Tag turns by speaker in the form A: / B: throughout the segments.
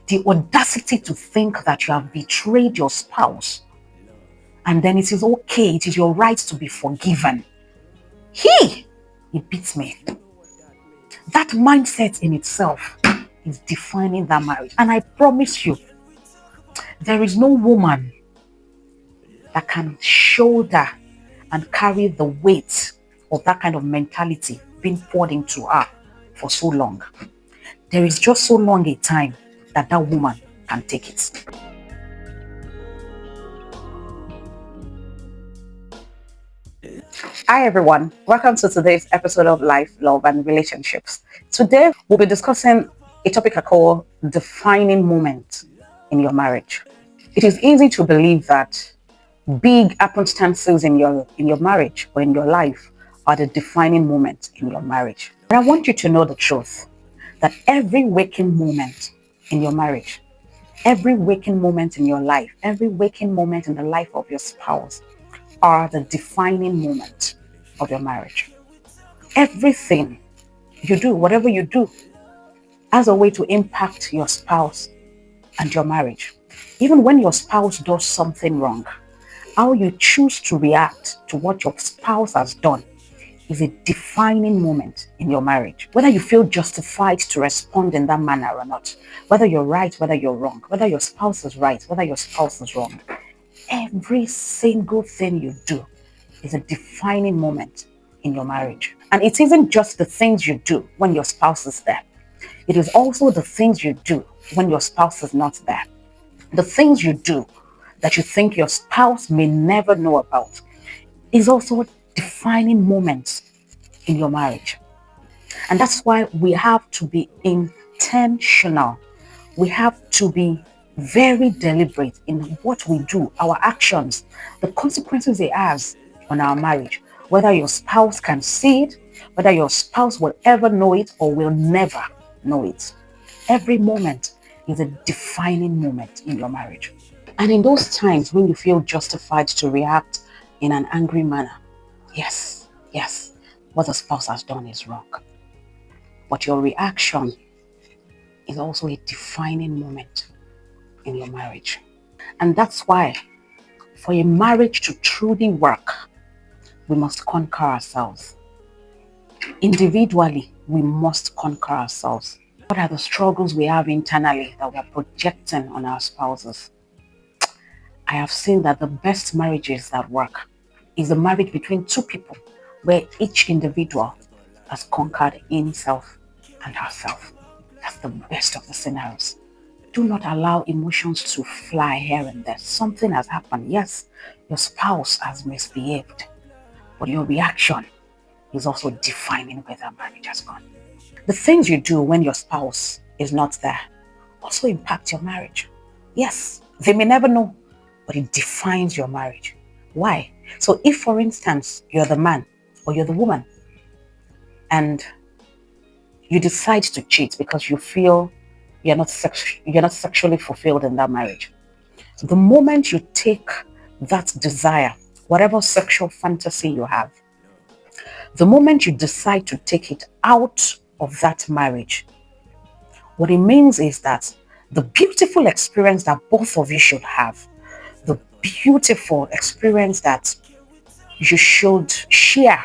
A: The audacity to think that you have betrayed your spouse and then it is okay, it is your right to be forgiven. It beats me. That mindset in itself is defining that marriage. And I promise you, there is no woman that can shoulder and carry the weight of that kind of mentality being poured into her for so long. There is just so long a time that that woman can take it. Hi everyone, welcome to today's episode of Life, Love and Relationships. Today we'll be discussing a topic I call defining moment in your marriage. It is easy to believe that big happenstances in your marriage or in your life are the defining moment in your marriage. But I want you to know the truth that every waking moment in your marriage, every waking moment in your life, every waking moment in the life of your spouse are the defining moment of your marriage. Everything you do, whatever you do, has a way to impact your spouse and your marriage. Even when your spouse does something wrong, how you choose to react to what your spouse has done is a defining moment in your marriage. Whether you feel justified to respond in that manner or not, whether you're right, whether you're wrong, whether your spouse is right, whether your spouse is wrong, every single thing you do is a defining moment in your marriage. And it isn't just the things you do when your spouse is there. It is also the things you do when your spouse is not there. The things you do that you think your spouse may never know about is also defining moments in your marriage. And that's why we have to be intentional. We have to be very deliberate in what we do, our actions, the consequences it has on our marriage. Whether your spouse can see it, whether your spouse will ever know it or will never know it. Every moment is a defining moment in your marriage. And in those times when you feel justified to react in an angry manner, yes, what the spouse has done is wrong. But your reaction is also a defining moment in your marriage. And that's why for a marriage to truly work, we must conquer ourselves. Individually, we must conquer ourselves. What are the struggles we have internally that we are projecting on our spouses? I have seen that the best marriages that work is a marriage between two people where each individual has conquered himself and herself. That's the best of the scenarios. Do not allow emotions to fly here and there. Something has happened. Yes, your spouse has misbehaved, but your reaction is also defining where that marriage has gone. The things you do when your spouse is not there also impact your marriage. Yes, they may never know, but it defines your marriage. Why? So if, for instance, you're the man or you're the woman and you decide to cheat because you feel you're not sexually fulfilled in that marriage, the moment you take that desire, whatever sexual fantasy you have, the moment you decide to take it out of that marriage, what it means is that the beautiful experience that both of you should have, the beautiful experience that you should share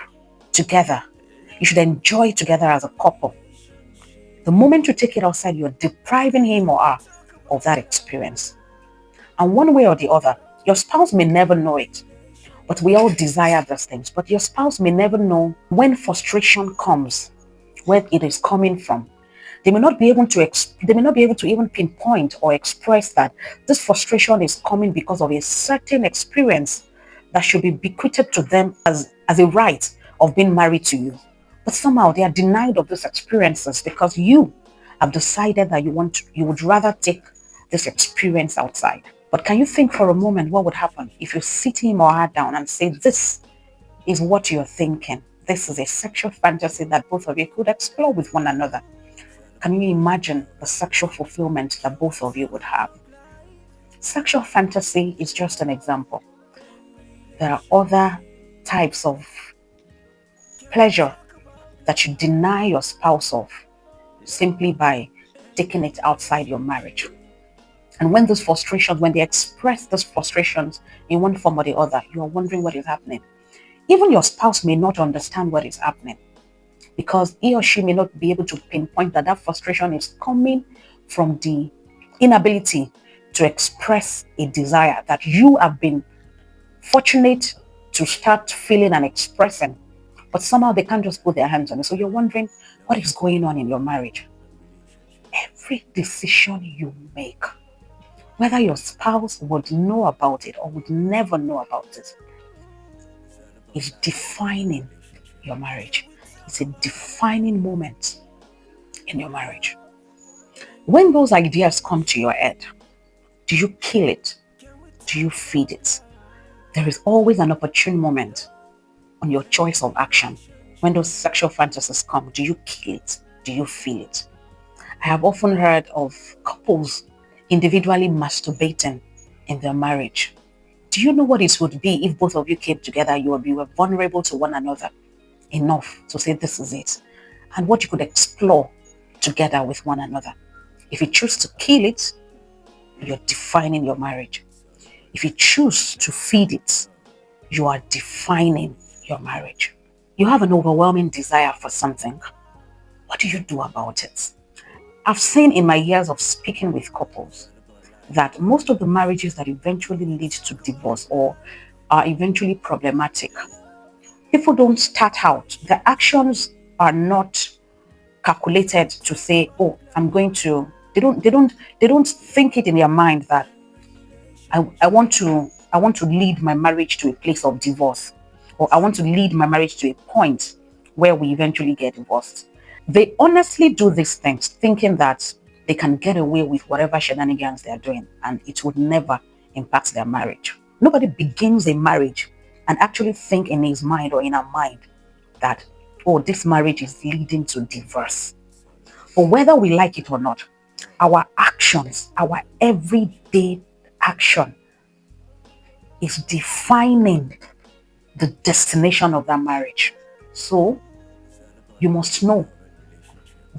A: together, you should enjoy together as a couple, the moment you take it outside, you're depriving him or her of that experience. And one way or the other, your spouse may never know it, but we all desire those things. But your spouse may never know when frustration comes, where it is coming from. They may not be able to even pinpoint or express that this frustration is coming because of a certain experience that should be bequeathed to them as a right of being married to you. But somehow they are denied of these experiences because you have decided that you would rather take this experience outside. But can you think for a moment what would happen if you sit him or her down and say, this is what you're thinking. This is a sexual fantasy that both of you could explore with one another. Can you imagine the sexual fulfillment that both of you would have? Sexual fantasy is just an example. There are other types of pleasure that you deny your spouse of simply by taking it outside your marriage. And when those frustrations, when they express those frustrations in one form or the other, you are wondering what is happening. Even your spouse may not understand what is happening because he or she may not be able to pinpoint that that frustration is coming from the inability to express a desire that you have been fortunate to start feeling and expressing, but somehow they can't just put their hands on it. So you're wondering what is going on in your marriage. Every decision you make, whether your spouse would know about it or would never know about it, is defining your marriage. It's a defining moment in your marriage. When those ideas come to your head, do you kill it? Do you feed it? There is always an opportune moment on your choice of action. When those sexual fantasies come, do you kill it? Do you feel it? I have often heard of couples individually masturbating in their marriage. Do you know what it would be if both of you came together, you were vulnerable to one another enough to say this is it, and what you could explore together with one another? If you choose to kill it, you're defining your marriage. If you choose to feed it, you are defining your marriage. You have an overwhelming desire for something. What do you do about it? I've seen in my years of speaking with couples that most of the marriages that eventually lead to divorce or are eventually problematic, people don't start out, the actions are not calculated to say, oh, I'm going to, they don't think it in their mind that I want to lead my marriage to a place of divorce, or I want to lead my marriage to a point where we eventually get divorced. They honestly do these things thinking that they can get away with whatever shenanigans they're doing and it would never impact their marriage. Nobody begins a marriage and actually think in his mind or in her mind that, oh, this marriage is leading to divorce. But whether we like it or not, our actions, our everyday action is defining the destination of that marriage. So you must know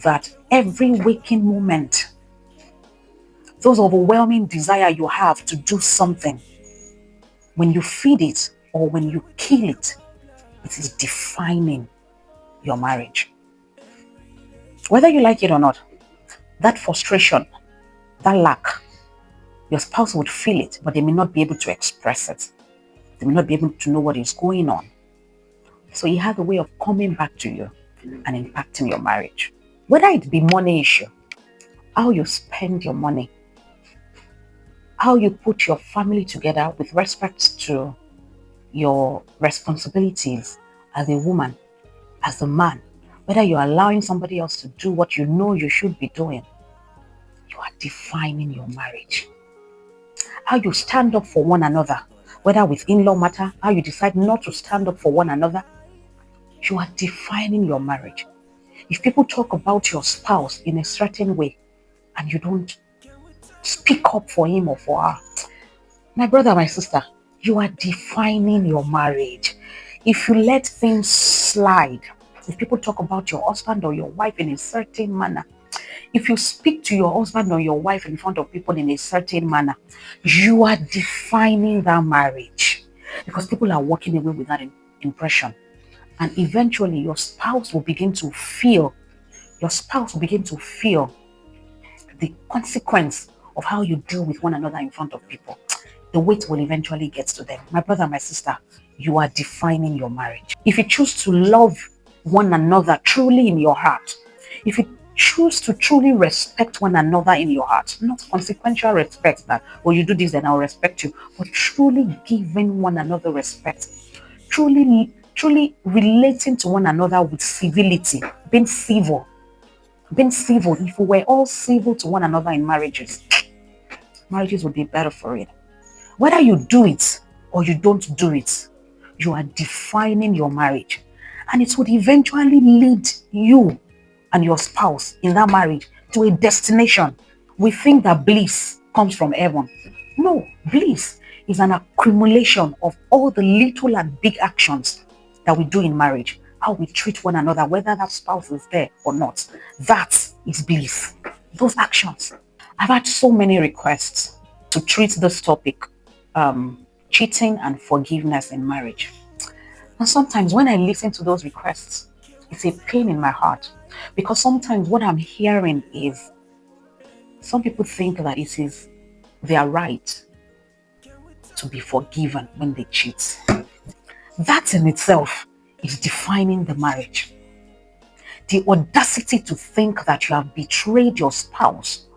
A: that every waking moment, those overwhelming desire you have to do something, when you feed it or when you kill it, it is defining your marriage. Whether you like it or not, that frustration, that lack, your spouse would feel it, but they may not be able to express it. They may not be able to know what is going on. So he has a way of coming back to you and impacting your marriage. Whether it be money issue, how you spend your money, how you put your family together with respect to your responsibilities as a woman, as a man, whether you're allowing somebody else to do what you know you should be doing, you are defining your marriage. How you stand up for one another, whether with in-law matter, how you decide not to stand up for one another, you are defining your marriage. If people talk about your spouse in a certain way and you don't speak up for him or for her, my brother, my sister, you are defining your marriage. If you let things slide, if people talk about your husband or your wife in a certain manner, if you speak to your husband or your wife in front of people in a certain manner, you are defining that marriage because people are walking away with that impression. And eventually your spouse will begin to feel, the consequence of how you deal with one another in front of people. The weight will eventually get to them. My brother, my sister, you are defining your marriage. If you choose to love one another truly in your heart, if you choose to truly respect one another in your heart, not consequential respect that, oh, you do this and I'll respect you, but truly giving one another respect, truly relating to one another with civility, being civil. If we were all civil to one another in marriages would be better for it. Whether you do it or you don't do it, you are defining your marriage. And it would eventually lead you and your spouse in that marriage to a destination. We think that bliss comes from heaven. No, bliss is an accumulation of all the little and big actions that we do in marriage. How we treat one another, whether that spouse is there or not. That is bliss. Those actions. I've had so many requests to treat this topic, cheating and forgiveness in marriage. And sometimes when I listen to those requests, it's a pain in my heart because sometimes what I'm hearing is some people think that it is their right to be forgiven when they cheat. That in itself is defining the marriage. The audacity to think that you have betrayed your spouse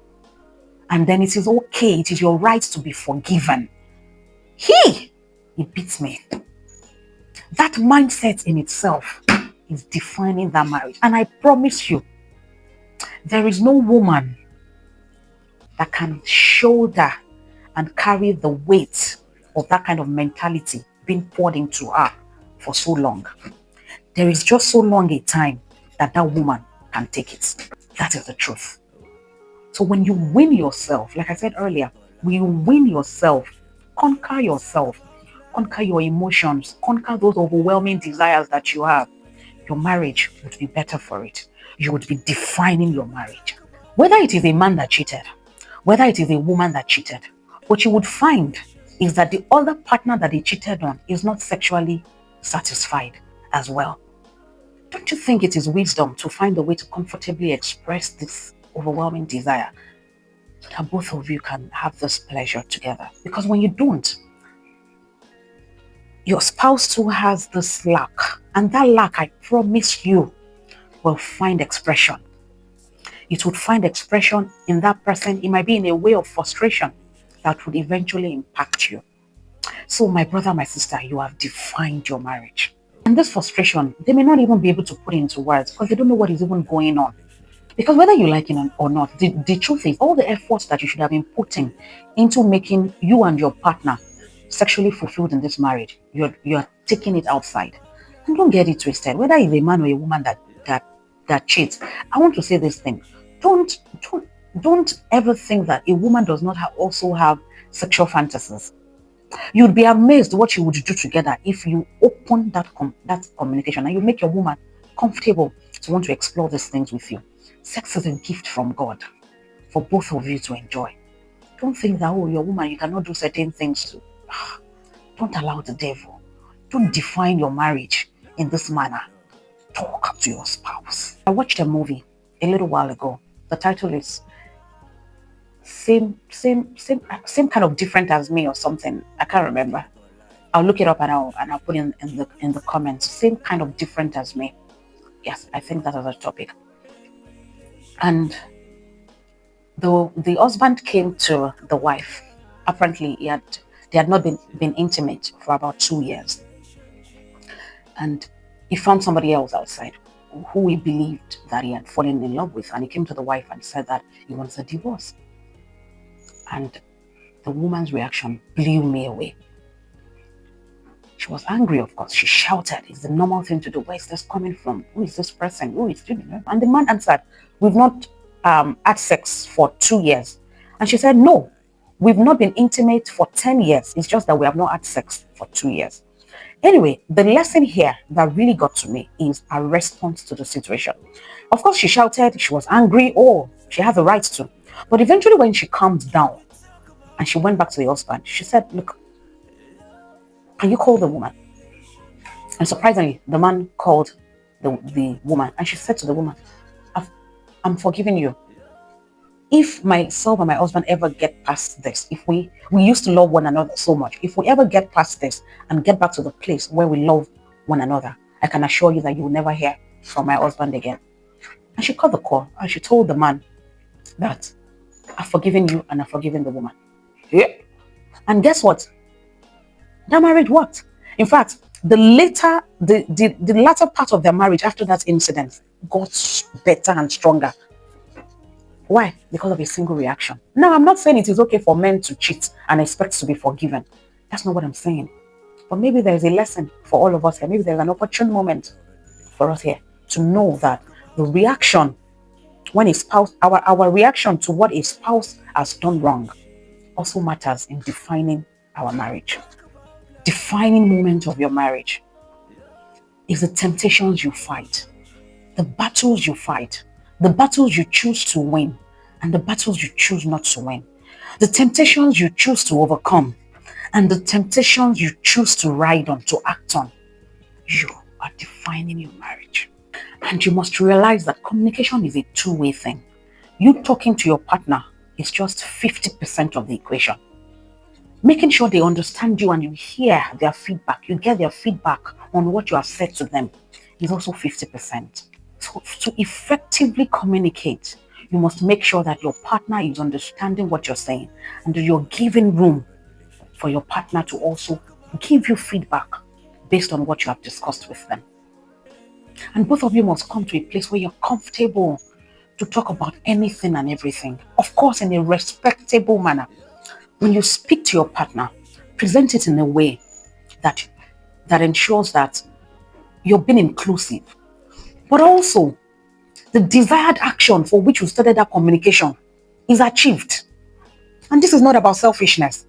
A: and then it is okay, it is your right to be forgiven. It beats me. That mindset in itself is defining that marriage. And I promise you, there is no woman that can shoulder and carry the weight of that kind of mentality being poured into her for so long. There is just so long a time that that woman can take it. That is the truth. So when you win yourself, like I said earlier, when you win yourself, conquer yourself, conquer your emotions, conquer those overwhelming desires that you have, your marriage would be better for it. You would be defining your marriage. Whether it is a man that cheated, whether it is a woman that cheated, what you would find is that the other partner that they cheated on is not sexually satisfied as well. Don't you think it is wisdom to find a way to comfortably express this overwhelming desire so that both of you can have this pleasure together? Because when you don't, your spouse too has this lack, and that lack, I promise you, will find expression. It would find expression in that person. It might be in a way of frustration that would eventually impact you. So my brother, my sister, you have defined your marriage. And this frustration, they may not even be able to put it into words because they don't know what is even going on. Because whether you like it or not, the truth is all the efforts that you should have been putting into making you and your partner sexually fulfilled in this marriage, you're taking it outside. And don't get it twisted. Whether it's a man or a woman that cheats, I want to say this thing. Don't ever think that a woman does not also have sexual fantasies. You'd be amazed what you would do together if you open that communication and you make your woman comfortable to want to explore these things with you. Sex is a gift from God for both of you to enjoy. Don't think that, oh, your woman, you cannot do certain things to. Don't allow the devil. Don't define your marriage in this manner. Talk to your spouse. I watched a movie a little while ago. The title is same kind of different as me or something. I can't remember. I'll look it up and I'll put in the comments. Same kind of different as me. Yes, I think that is a topic. And the husband came to the wife. Apparently, they had not been intimate for about 2 years, and he found somebody else outside who he believed that he had fallen in love with, and he came to the wife and said that he wants a divorce. And the woman's reaction blew me away. She was angry, of course. She shouted, "It's the normal thing to do. Where is this coming from? Who is this person? Who is doing it?" And the man answered, "We've not had sex for 2 years." And she said, "No, we've not been intimate for 10 years. It's just that we have not had sex for 2 years." Anyway, the lesson here that really got to me is a response to the situation. Of course, she shouted, she was angry. Oh, she has the right to. But eventually when she calmed down and she went back to the husband, she said, "Look, can you call the woman?" And surprisingly, the man called the woman, and she said to the woman, I'm forgiving you. If myself and my husband ever get past this, if we used to love one another so much, if we ever get past this and get back to the place where we love one another, I can assure you that you will never hear from my husband again. And she cut the call and she told the man that I've forgiven you and I've forgiven the woman. Yeah. And guess what? That marriage worked. In fact, the latter part of their marriage after that incident got better and stronger. Why? Because of a single reaction. Now, I'm not saying it is okay for men to cheat and expect to be forgiven. That's not what I'm saying. But maybe there's a lesson for all of us here. Maybe there's an opportune moment for us here to know that the reaction when a spouse, our reaction to what a spouse has done wrong also matters in defining our marriage. Defining moment of your marriage is the temptations you fight, the battles you fight, the battles you choose to win, and the battles you choose not to win, the temptations you choose to overcome, and the temptations you choose to ride on, to act on, you are defining your marriage. And you must realize that communication is a two-way thing. You talking to your partner is just 50% of the equation. Making sure they understand you and you hear their feedback, you get their feedback on what you have said to them is also 50%. So to effectively communicate, you must make sure that your partner is understanding what you're saying and that you're giving room for your partner to also give you feedback based on what you have discussed with them. And both of you must come to a place where you're comfortable to talk about anything and everything. Of course, in a respectable manner. When you speak to your partner, present it in a way that ensures that you're being inclusive. But also, the desired action for which you started that communication is achieved. And this is not about selfishness.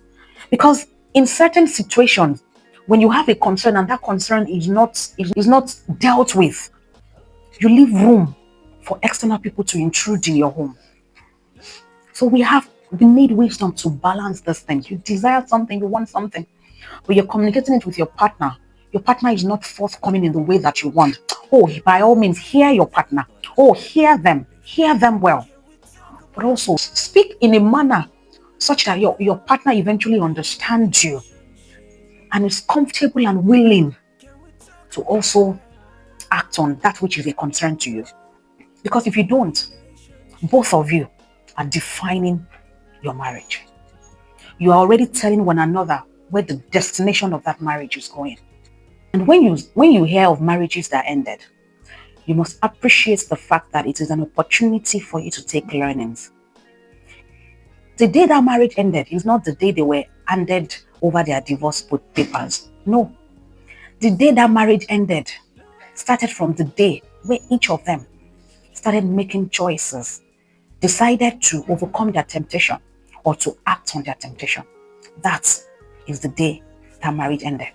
A: Because in certain situations, when you have a concern and that concern is not dealt with, you leave room for external people to intrude in your home. So we need wisdom to balance these things. You desire something, you want something, but you're communicating it with your partner. Your partner is not forthcoming in the way that you want. Oh, by all means, hear your partner. Oh, hear them well. But also speak in a manner such that your partner eventually understands you and is comfortable and willing to also act on that which is a concern to you. Because if you don't, both of you are defining your marriage. You are already telling one another where the destination of that marriage is going. And when you hear of marriages that ended, you must appreciate the fact that it is an opportunity for you to take learnings. The day that marriage ended is not the day they were handed over their divorce papers. No. The day that marriage ended started from the day where each of them started making choices, decided to overcome their temptation or to act on their temptation. That is the day that marriage ended.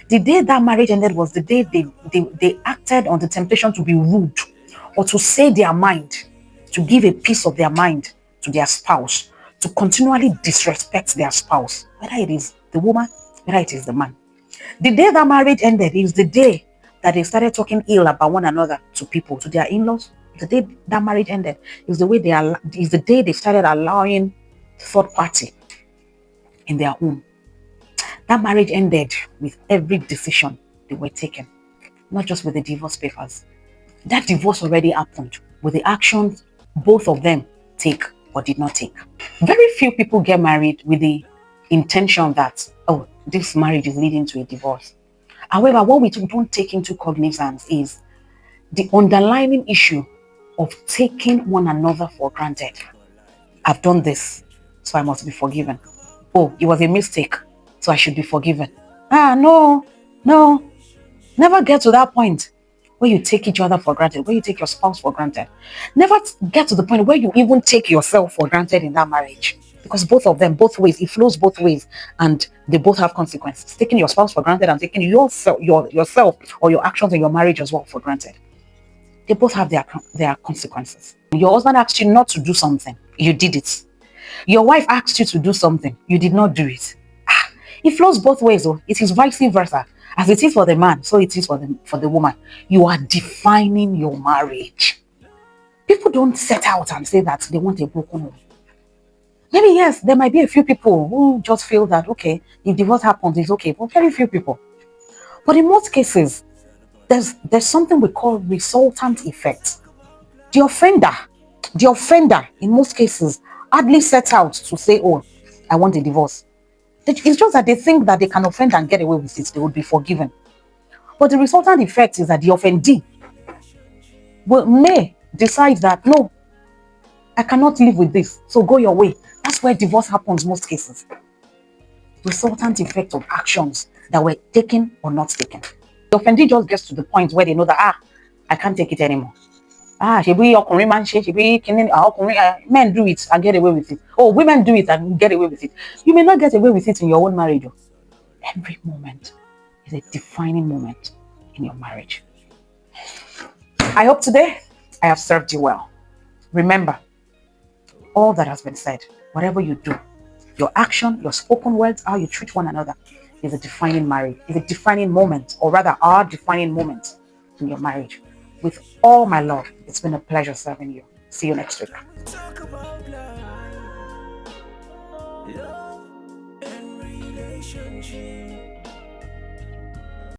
A: The day that marriage ended was the day they acted on the temptation to be rude or to say their mind, to give a piece of their mind to their spouse, to continually disrespect their spouse, whether it is the woman, whether it is the man. The day that marriage ended is the day that they started talking ill about one another to people, to their in-laws. The day that marriage ended is the day they started allowing third party in their home. That marriage ended with every decision they were taking, not just with the divorce papers. That divorce already happened with the actions both of them take or did not take. Very few people get married with the intention that, oh, this marriage is leading to a divorce. However, what we don't take into cognizance is the underlying issue of taking one another for granted. I've done this, so I must be forgiven. Oh, it was a mistake, so I should be forgiven. No. Never get to that point where you take each other for granted, where you take your spouse for granted. Never get to the point where you even take yourself for granted in that marriage. Because both of them, both ways, it flows both ways and they both have consequences. Taking your spouse for granted and taking yourself or your actions in your marriage as well for granted. They both have their consequences. Your husband asked you not to do something, you did it. Your wife asked you to do something, you did not do it. It flows both ways, though. It is vice versa. As it is for the man, so it is for the woman. You are defining your marriage. People don't set out and say that they want a broken home. Maybe yes, there might be a few people who just feel that, okay, if divorce happens, it's okay. But very few people. But in most cases, there's something we call resultant effect. The offender, in most cases, hardly sets out to say, oh, I want a divorce. It's just that they think that they can offend and get away with it. They would be forgiven. But the resultant effect is that the offendee may decide that, no, I cannot live with this, so go your way. That's where divorce happens most cases. Resultant effect of actions that were taken or not taken. The offendee just gets to the point where they know that, I can't take it anymore. Men do it and get away with it. Oh, women do it and get away with it. You may not get away with it in your own marriage. Every moment is a defining moment in your marriage. I hope today I have served you well. Remember, all that has been said, whatever you do, your action, your spoken words, how you treat one another is a defining marriage, is a defining moment, or rather, our defining moment in your marriage. With all my love, it's been a pleasure serving you. See you next week. Talk about love and relationship.